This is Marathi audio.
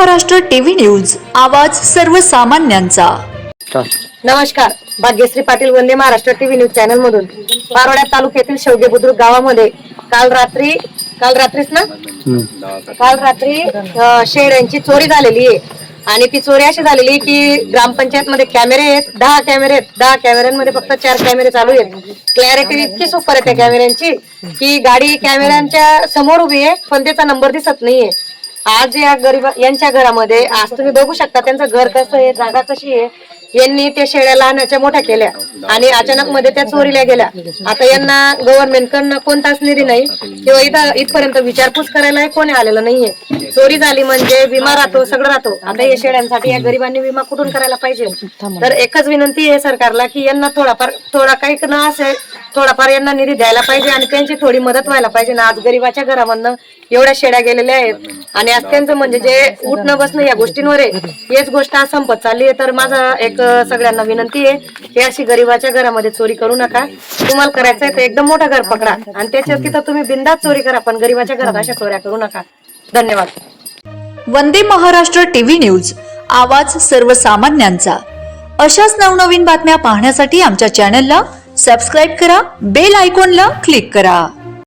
महाराष्ट्र टीव्ही न्यूज, आवाज सर्वसामान्यांचा। नमस्कार, Bhagyashree Patil, Vande Maharashtra TV news channel मधून पारोळा तालुक्यातील शेवगे बुद्रुक गावामध्ये काल रात्री शेळ्यांची चोरी झालेली आहे। आणि ती चोरी अशी झालेली की ग्रामपंचायत मध्ये कॅमेरे आहेत, 10 कॅमेरे आहेत। 10 कॅमेऱ्यांमध्ये फक्त 4 कॅमेरे चालू आहेत। क्लॅरिटी इतकी सुपर आहे त्या कॅमेऱ्यांची की गाडी कॅमेऱ्यांच्या समोर उभी आहे पण त्याचा नंबर दिसत नाहीये। आज या गरीब यांच्या घरामध्ये आज तुम्ही बघू शकता त्यांचं घर कसं आहे, जागा कशी आहे। यांनी त्या शेळ्या लहानाच्या मोठ्या केल्या आणि अचानक मध्ये त्या चोरीला गेल्या। आता यांना गव्हर्नमेंट कडनं कोणताच निधी नाही किंवा इथपर्यंत विचारपूस करायला कोणी आलेलं नाहीये। चोरी झाली म्हणजे विमा राहतो, सगळं राहतो। आता या शेळ्यांसाठी या गरिबांनी विमा कुठून करायला पाहिजे? तर एकच विनंती आहे सरकारला की यांना थोडा काही न असेल थोडाफार यांना निधी द्यायला पाहिजे आणि त्यांची थोडी मदत व्हायला पाहिजे ना। आज गरिबाच्या घरामधनं एवढ्या शेळ्या गेलेल्या आहेत आणि आज त्यांचं म्हणजे जे उठणं बसणं या गोष्टींवर आहे, हेच गोष्ट आज संपत चालली आहे। तर माझा एक सगळ्यांना विनंती आहे की अशी गरिबाच्या घरामध्ये चोरी करू नका। तुम्हाला करायचं आहे तर एकदम मोठं घर पकडा आणि त्याच्या तिथं तुम्ही बिनधास्त चोरी करा, पण गरिबाच्या घरात अशा चोऱ्या करू नका। धन्यवाद। वंदे महाराष्ट्र टीव्ही न्यूज, आवाज सर्वसामान्यांचा। अशाच नवनवीन बातम्या पाहण्यासाठी आमच्या चॅनलला सबस्क्राइब करा, बेल आयकॉनला क्लिक करा।